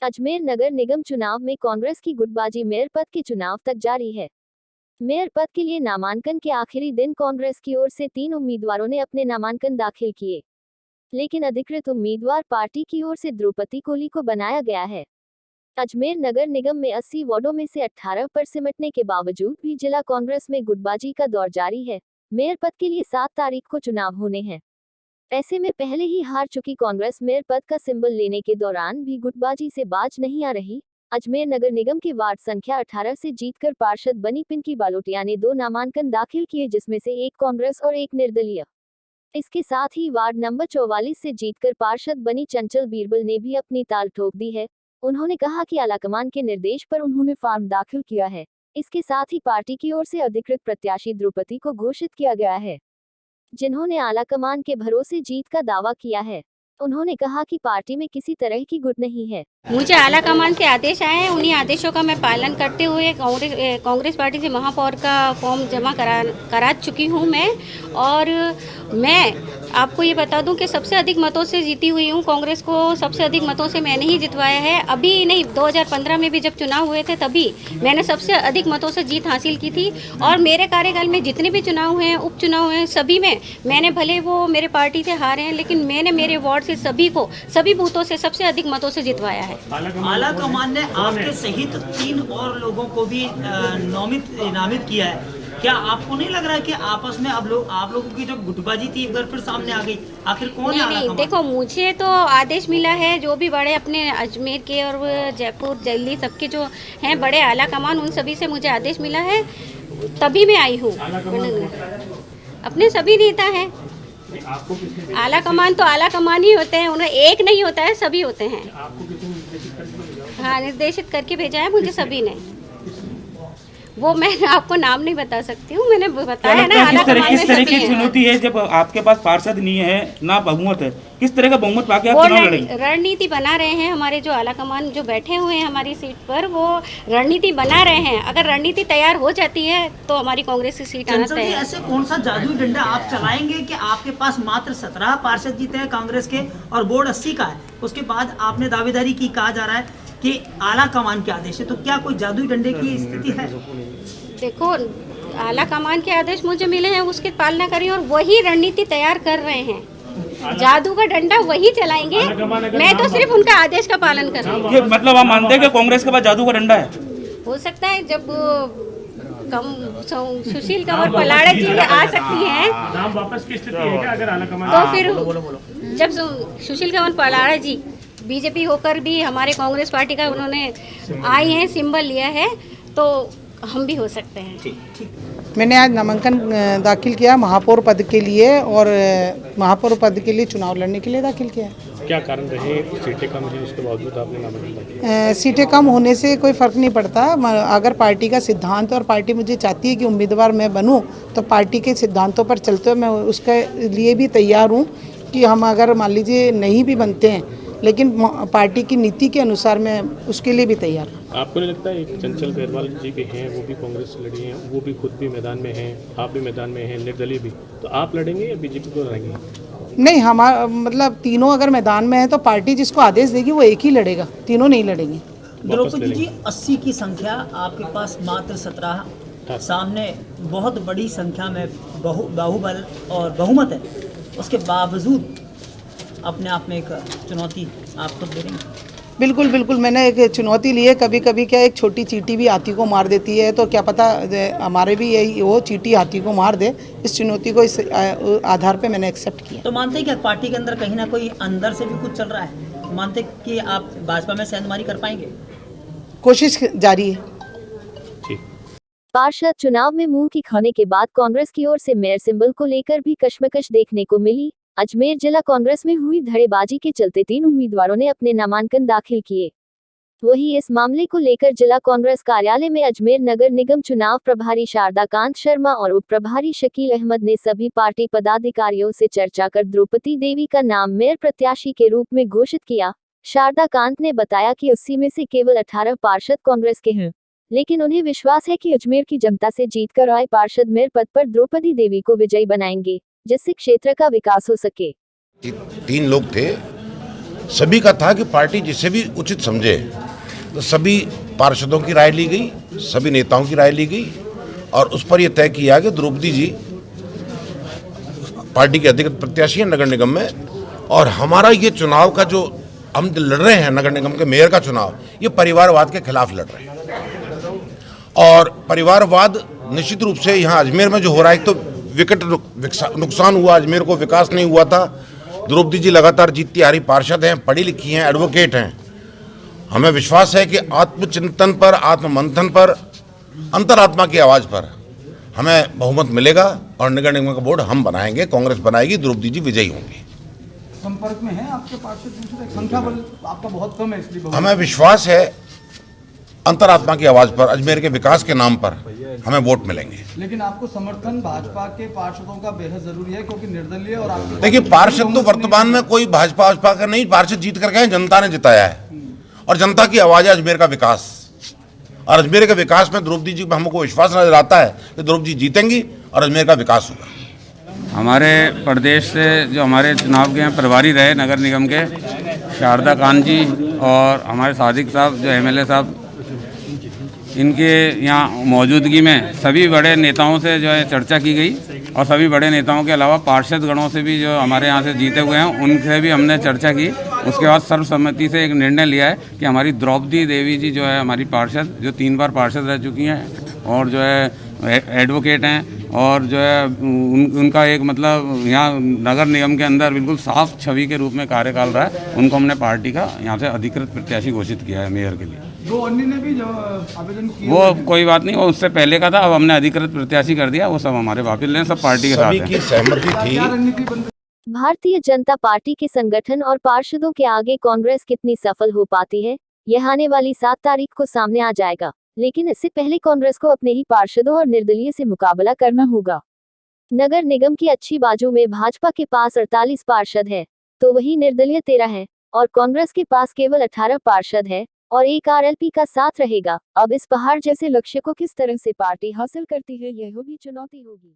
अजमेर नगर निगम चुनाव में कांग्रेस की गुटबाजी मेयर पद के चुनाव तक जारी है। मेयर पद के लिए नामांकन के आखिरी दिन कांग्रेस की ओर से 3 उम्मीदवारों ने अपने नामांकन दाखिल किए, लेकिन अधिकृत उम्मीदवार पार्टी की ओर से द्रौपदी कोली को बनाया गया है। अजमेर नगर निगम में 80 वार्डों में से 18 पर सिमटने के बावजूद भी जिला कांग्रेस में गुटबाजी का दौर जारी है। मेयर पद के लिए 7 तारीख को चुनाव होने हैं। ऐसे में पहले ही हार चुकी कांग्रेस मेयर पद का सिंबल लेने के दौरान भी गुटबाजी से बाज नहीं आ रही। अजमेर नगर निगम के वार्ड संख्या 18 से जीतकर पार्षद बनी पिंकी बालोटिया ने 2 नामांकन दाखिल किए, जिसमें से एक कांग्रेस और एक निर्दलीय। इसके साथ ही वार्ड नंबर 44 से जीतकर पार्षद बनी चंचल बीरबल ने भी अपनी ताल ठोक दी है। उन्होंने कहा कि आलाकमान के निर्देश पर उन्होंने फॉर्म दाखिल किया है। इसके साथ ही पार्टी की ओर से अधिकृत प्रत्याशी द्रौपदी को घोषित किया गया है, जिन्होंने आलाकमान के भरोसे जीत का दावा किया है। उन्होंने कहा कि पार्टी में किसी तरह की गुट नहीं है। मुझे आलाकमान से आदेश आए हैं, उन्हीं आदेशों का मैं पालन करते हुए कांग्रेस पार्टी से महापौर का फॉर्म जमा करा चुकी हूं मैं। और मैं आपको ये बता दूं कि सबसे अधिक मतों से जीती हुई हूं। कांग्रेस को सबसे अधिक मतों से मैंने ही जितवाया है। अभी नहीं, 2015 में भी जब चुनाव हुए थे तभी मैंने सबसे अधिक मतों से जीत हासिल की थी। और मेरे कार्यकाल में जितने भी चुनाव हुए हैं, उपचुनाव हुए हैं, सभी में मैंने, भले वो मेरे पार्टी से हारे हैं, लेकिन मैंने मेरे वार्ड से सभी बूथों से सबसे अधिक मतों से जितवाया है। आलाकमान ने आपके सहित 3 और लोगों को भी नामित किया है। क्या आपको नहीं लग रहा है कि आपस में आप लोगों की जो गुटबाजी थी एक बार फिर सामने आ गई? आखिर कौन है आलाकमान? देखो, मुझे तो आदेश मिला है, जो भी बड़े अपने अजमेर के और जयपुर दिल्ली सबके जो हैं बड़े आलाकमान, उन सभी से मुझे आदेश मिला है, तभी मैं आई हूँ। अपने सभी नेता हैं। आलाकमान तो आलाकमान ही होते हैं, उन्हें एक नहीं होता है, सभी होते हैं। हाँ, निर्देशित करके भेजा है मुझे सभी ने। वो मैं आपको नाम नहीं बता सकती हूँ, मैंने बताया ना। किस तरह की चुनौती है जब आपके पास पार्षद नहीं है, ना बहुमत है? किस तरह का बहुमत पाके आप चुनाव लड़ेंगे? रणनीति बना रहे हैं हमारे जो आलाकमान जो बैठे हुए हैं हमारी सीट पर, वो रणनीति बना रहे हैं। अगर रणनीति तैयार हो जाती है तो हमारी कांग्रेस की सीट आना तय है। ऐसे कौन सा जादुई डंडा आप चलाएंगे कि आपके पास मात्र 17 पार्षद जीते हैं कांग्रेस के और बोर्ड 80 का है? उसके बाद आपने दावेदारी की, कहा जा रहा है कि आलाकमान के आदेश है, तो क्या कोई जादुई डंडे की स्थिति है? देखो, आलाकमान के आदेश मुझे मिले हैं, उसकी पालना करें और वही रणनीति तैयार कर रहे हैं। जादू का डंडा वही चलाएंगे, मैं तो सिर्फ उनका आदेश का पालन कर रही हूँ। मतलब आप मानते हैं कि कांग्रेस के पास जादू का डंडा है? हो सकता है, जब सुशील कंवर पलाड़ा जी आ सकती हैं, नाम वापस की स्थिति है क्या अगर आलाकमान? तो फिर जब सुशील कंवर पलाड़ा जी बीजेपी होकर भी हमारे कांग्रेस पार्टी का उन्होंने आई हैं, सिंबल लिया है, तो हम भी हो सकते हैं। मैंने आज नामांकन दाखिल किया महापौर पद के लिए, और महापौर पद के लिए चुनाव लड़ने के लिए दाखिल किया। क्या कारण रहे? सीटें कम थी, उसके बावजूद आपने नामांकन दाखिल? सीटें कम होने से कोई फ़र्क नहीं पड़ता। अगर पार्टी का सिद्धांत और पार्टी मुझे चाहती है कि उम्मीदवार मैं बनूं, तो पार्टी के सिद्धांतों पर चलते हुए मैं उसके लिए भी तैयार हूं कि हम अगर मान लीजिए नहीं भी बनते हैं, लेकिन पार्टी की नीति के अनुसार मैं उसके लिए भी तैयार हूँ। आपको नहीं लगता एक चंचल बेरवाल जी भी हैं, वो भी कांग्रेस से लड़ी हैं, वो भी खुद भी मैदान में हैं, आप भी मैदान में हैं, निर्दलीय भी, तो आप लड़ेंगे या बीजेपी को लड़ेंगे? नहीं, हमारा मतलब तीनों अगर मैदान में है तो पार्टी जिसको आदेश देगी वो एक ही लड़ेगा, तीनों नहीं लड़ेंगे। द्रौपदी जी, 80 की संख्या, आपके पास मात्र 17, सामने बहुत बड़ी संख्या में बाहुबल और बहुमत है, उसके बावजूद अपने आप में एक चुनौती आप खुद दे रही हैं। बिल्कुल बिल्कुल, मैंने एक चुनौती ली है। कभी कभी क्या, एक छोटी चींटी भी हाथी को मार देती है, तो क्या पता हमारे भी यही वो चींटी हाथी को मार दे। इस चुनौती को इस आधार पे मैंने एक्सेप्ट किया। तो मानते हैं कि पार्टी के अंदर कहीं ना कोई अंदर से भी कुछ चल रहा है? मानते कि आप भाजपा में सेंधमारी कर पाएंगे? कोशिश जारी है। पार्षद चुनाव में मुंह की खाने के बाद कांग्रेस की ओर से मेयर सिंबल को लेकर भी कश्मकश देखने को मिली। अजमेर जिला कांग्रेस में हुई धड़ेबाजी के चलते 3 उम्मीदवारों ने अपने नामांकन दाखिल किए। वहीं इस मामले को लेकर जिला कांग्रेस कार्यालय में अजमेर नगर निगम चुनाव प्रभारी शारदा कांत शर्मा और उप प्रभारी शकील अहमद ने सभी पार्टी पदाधिकारियों से चर्चा कर द्रौपदी देवी का नाम मेयर प्रत्याशी के रूप में घोषित किया। शारदा कांत ने बताया कि 80 में से केवल 18 पार्षद कांग्रेस के हैं, लेकिन उन्हें विश्वास है कि अजमेर की जनता से जीतकर आए पार्षद मेयर पद पर द्रौपदी देवी को विजयी बनाएंगे, जिससे क्षेत्र का विकास हो सके। 3 लोग थे सभी का था कि पार्टी जिसे भी उचित समझे, तो सभी पार्षदों की राय ली गई, सभी नेताओं की राय ली गई और उस पर यह तय किया कि द्रौपदी जी पार्टी के अधिकृत प्रत्याशी हैं नगर निगम में। और हमारा ये चुनाव का जो हम लड़ रहे हैं, नगर निगम के मेयर का चुनाव, ये परिवारवाद के खिलाफ लड़ रहे हैं। और परिवारवाद निश्चित रूप से यहाँ अजमेर में जो हो रहा है, एक तो विकट नुकसान हुआ, अजमेर को विकास नहीं हुआ था। द्रौपदी जी लगातार जीतती आ रही पार्षद हैं, पढ़ी लिखी हैं, एडवोकेट हैं। हमें विश्वास है कि आत्मचिंतन पर, आत्ममंथन पर, अंतरात्मा की आवाज़ पर हमें बहुमत मिलेगा और नगर निगम का बोर्ड हम बनाएंगे, कांग्रेस बनाएगी, द्रौपदी जी विजयी होंगी। संपर्क में है आपके पार्षद दूसरे? संख्या बल आपका बहुत कम है, इसलिए हमें विश्वास है अंतरात्मा की आवाज़ पर, अजमेर के विकास के नाम पर हमें वोट मिलेंगे। लेकिन आपको समर्थन भाजपा के पार्षदों का बेहद जरूरी है, क्योंकि निर्दलीय और आपके देखिए, पार्षद तो वर्तमान में कोई भाजपा का नहीं, पार्षद जीत कर गए, जनता ने जिताया है और जनता की आवाज़ है अजमेर का विकास। और अजमेर के विकास में द्रौपदी जी पर हमको विश्वास नजर आता है कि द्रौपदी जी जीतेंगी और अजमेर का विकास होगा। हमारे प्रदेश से जो हमारे चुनाव के यहाँ प्रभारी रहे नगर निगम के, शारदा कान जी और हमारे सादिक साहब जो एमएलए साहब, इनके यहाँ मौजूदगी में सभी बड़े नेताओं से जो है चर्चा की गई और सभी बड़े नेताओं के अलावा पार्षद गणों से भी जो हमारे यहाँ से जीते हुए हैं उनसे भी हमने चर्चा की। उसके बाद सर्वसम्मति से एक निर्णय लिया है कि हमारी द्रौपदी देवी जी जो है हमारी पार्षद, जो 3 बार पार्षद रह चुकी हैं और जो है एडवोकेट हैं और जो है उनका एक मतलब यहाँ नगर निगम के अंदर बिल्कुल साफ छवि के रूप में कार्यकाल रहा है, उनको हमने पार्टी का यहाँ से अधिकृत प्रत्याशी घोषित किया है मेयर के लिए। 2 अन्य ने भी जो आवेदन किया, वो कोई बात नहीं, वो उससे पहले का था, अब हमने अधिकृत प्रत्याशी कर दिया, वो सब हमारे वापिस हैं, सब पार्टी के साथ हैं। की सहमति थी। क्या रणनीति बन भारतीय जनता पार्टी के संगठन और पार्षदों के आगे कांग्रेस कितनी सफल हो पाती है, यह आने वाली 7 तारीख को सामने आ जाएगा। लेकिन इससे पहले कांग्रेस को अपने ही पार्षदों और निर्दलीय से मुकाबला करना होगा। नगर निगम की अच्छी बाजू में भाजपा के पास 48 पार्षद है, तो वही निर्दलीय 13 है और कांग्रेस के पास केवल 18 पार्षद है और एक आरएलपी का साथ रहेगा। अब इस पहाड़ जैसे लक्ष्य को किस तरह से पार्टी हासिल करती है, यह भी चुनौती होगी।